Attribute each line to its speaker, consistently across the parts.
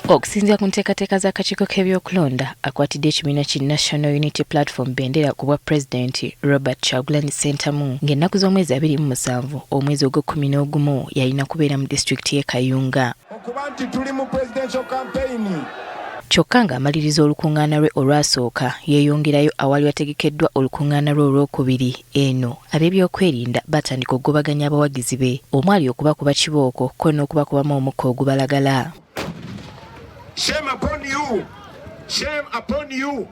Speaker 1: Okusinziira ku nteekateeka z'akakiiko k'ebyokulonda akwatidde ekibiina ki National Unity Platform bendera ku bwa Pulezidenti Robert Kyagulanyi Ssentamu ng'ennaku z'omwezi 27 omwezi ogw'11 yalina kubeera mu disitulikiti y'e Kayunga.
Speaker 2: Okuba nti tuli mu presidential campaign.
Speaker 1: Kyokka ng'amaliriza olukungaana lwe olwasooka yeeyongerayo awali wategekeddwa olukungaana lwe olwokubiri eno ab'ebyokwerinda batandika okugobaganya abawagizi be omwali okubakuba kibooko ko n'okubakubamu omukka ogubalagala.
Speaker 2: Shame upon you. Shame upon you.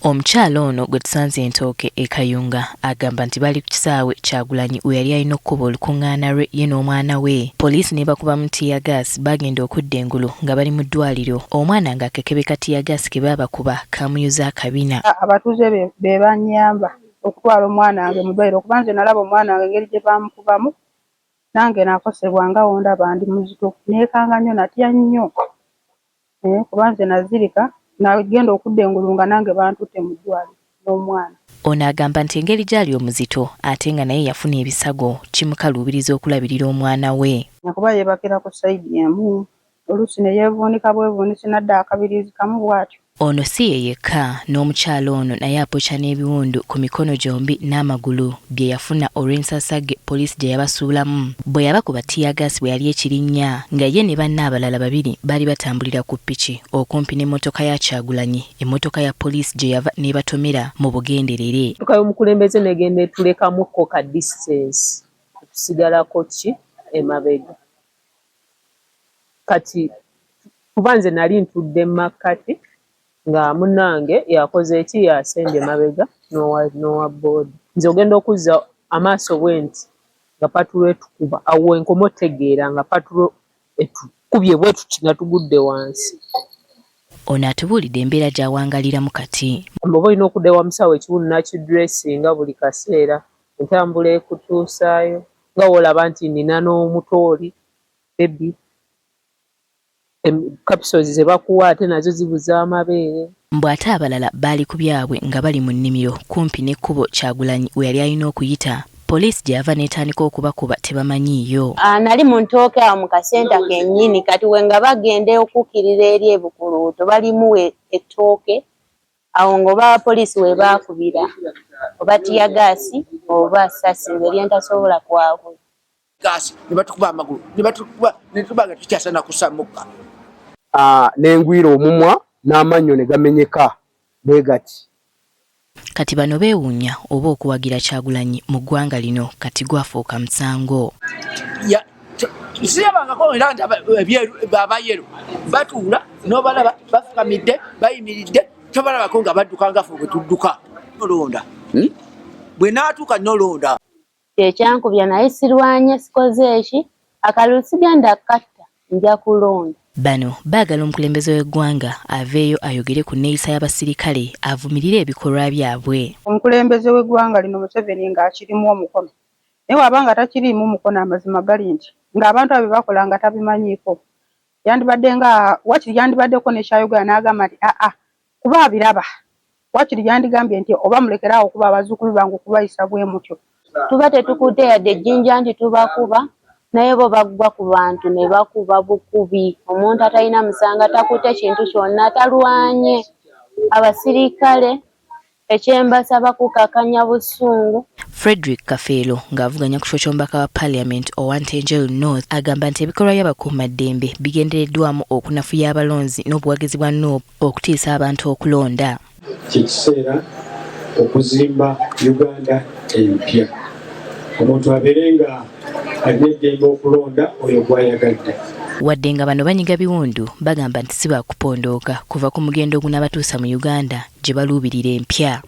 Speaker 1: Omukyala ono gwe tusanze Entooke e Kayunga agamba nti bali ku kisaawe Kyagulanyi we yali alina okkuba olukungaana lwe ye n'omwana we. Poliisi ne bakuba mu tiyagaasi bagenda okudda engulu nga bali mu ddwaliro. Omwana ng'akekebeka tiyagaasi ke baabakuba kamuyuza akabina.
Speaker 3: Abatuuze be bannyamba okutwala omwana wange mu ddwaliro okuba nze nalaba omwana wange engeri gye baamukubamu nange nakosebwa nga wondaba ndi muzito neekanga nnyo natya nnyo kuba nze nazirika nagenda okudda engulu nga nange bantutte mu ddwaliro n'omwana.
Speaker 1: Ono agamba nti engeri gy'ali omuzito ate nga naye yafuna ebisago kimukaluubiriza okulabirira omwana we.
Speaker 3: Kuba yeebakira ku sayidi emu oluusi ne yeevuunika bwevuunisi nadda akabirizi kamu bw'atyo.
Speaker 1: Ono si ye yekka n'omukyala ono naye apokya n'ebiwundu ku mikono gyombi n'amagulu bye yafuna olw'ensasage poliisi gye yabasuulamu bwe yabakuba tiyagaasi bwe yali ekirinnya nga ye ne banne abalala babiri baali batambulira ku ppiki okumpi n'emmotoka ya Kyagulanyi emmotoka ya poliisi gye yava n'ebatomera mu bugenderere.
Speaker 4: Emmotoka y'omukulembeze n'egenda etulekamuko ka distance tusigalako ki emabega kati kuba nze nali ntudde mu makkati nga munnange yakoze eki yasembye mabega n'owa boodi nze ogenda okuzza amaaso bwe nti nga patulo etukuba awo enkoma otegeera nga patulo etukubye bwe tuti nga tugudde wansi.
Speaker 1: Ono atubuulidde embeera gy'awangaliramu kati.
Speaker 4: Oba olina okudda ewa musawo ekiwundu nakidressinga buli kaseera entambula ekutuusaayo nga woolaba nti nina n'omutooli bebi capsules ze bakuwa ate nazo zibuza amabeere.
Speaker 1: Mbw ate abalala baali ku byabwe nga bali mu nnimiro kumpi n'ekkubo Kyagulanyi we yali alina okuyita. Poliisi gye yava n'etandika okubakuba tebamanyiiyo.
Speaker 5: Nali mu Ntooke awo mu kasenta kennyini kati we nga bagenda okukkirira eri ebukuluuto balimu ettooke awo ng'oba poliisi we baakubira oba tiyagaasi oba ssasi ngeri entasobola kwabwe.
Speaker 6: Gaasi ne batukuba amagulu ne tubaga tukyasana kusammuka.
Speaker 7: N'engwira omumwa n'amannyo ne gamenyeka bwe gati.
Speaker 1: Kati bano beewuunya oba okuwagira Kyagulanyi mu ggwanga lino kati gwafuuka musango.
Speaker 6: Siyabangako era nti abayero batuula n'obalaba bafukamidde bayimiridde tobalabako nga badduka nga ffe bwe tudduka. Nolonda bwe naatuuka nolonda.
Speaker 5: Ekyankubya naye sirwanye sikoze eki akalulu sigenda katta nja kulonda.
Speaker 1: Bano baagala omukulembeze w'eggwanga aveeyo ayogere ku nneeyisa y'abasirikale avumirire ebikolwa byabwe.
Speaker 3: Omukulembeze w'eggwanga lino Museveni ng'akirimu omukono naye wabanga takirimu omukono amazima gali nti ng'abantu abo bakola nga tabimanyiiko yandibadde nga wakiri yandibaddeko n'ekyayogera n'agamba nti kuba abiraba wakiri yandigambye nti oba mulekeraawo okuba abazzukulu bange okubayisa bwe mutyo.
Speaker 5: Tuba tetukudde yadde ejjinja nti tubakuba naye bo bagwa ku bantu ne bakuba bukubi. Omuntu atalina musanga takutte kintu kyonna talwanye. Abasirikale ekyembasaba kukakanya busungu.
Speaker 1: Frederick Kafeero ng'avuganya ku kifo ky'omubaka wa Parliament owa Ntenjeru North agamba nti ebikolwa by'abakuumaddembe bigendereddwamu okunafuya abalonzi n'obuwagizi bwa NOP okutiisa abantu okulonda.
Speaker 8: Kikiseera okuzimba Uganda empya. Omuntu abeere nga alina eddembe okulonda oyo gwayagadde.
Speaker 1: Wadde nga bano banyiga biwundu bagamba nti si baakupondooka kuva ku mugendo ogunaabatuusa mu Uganda gye baluubirira empya.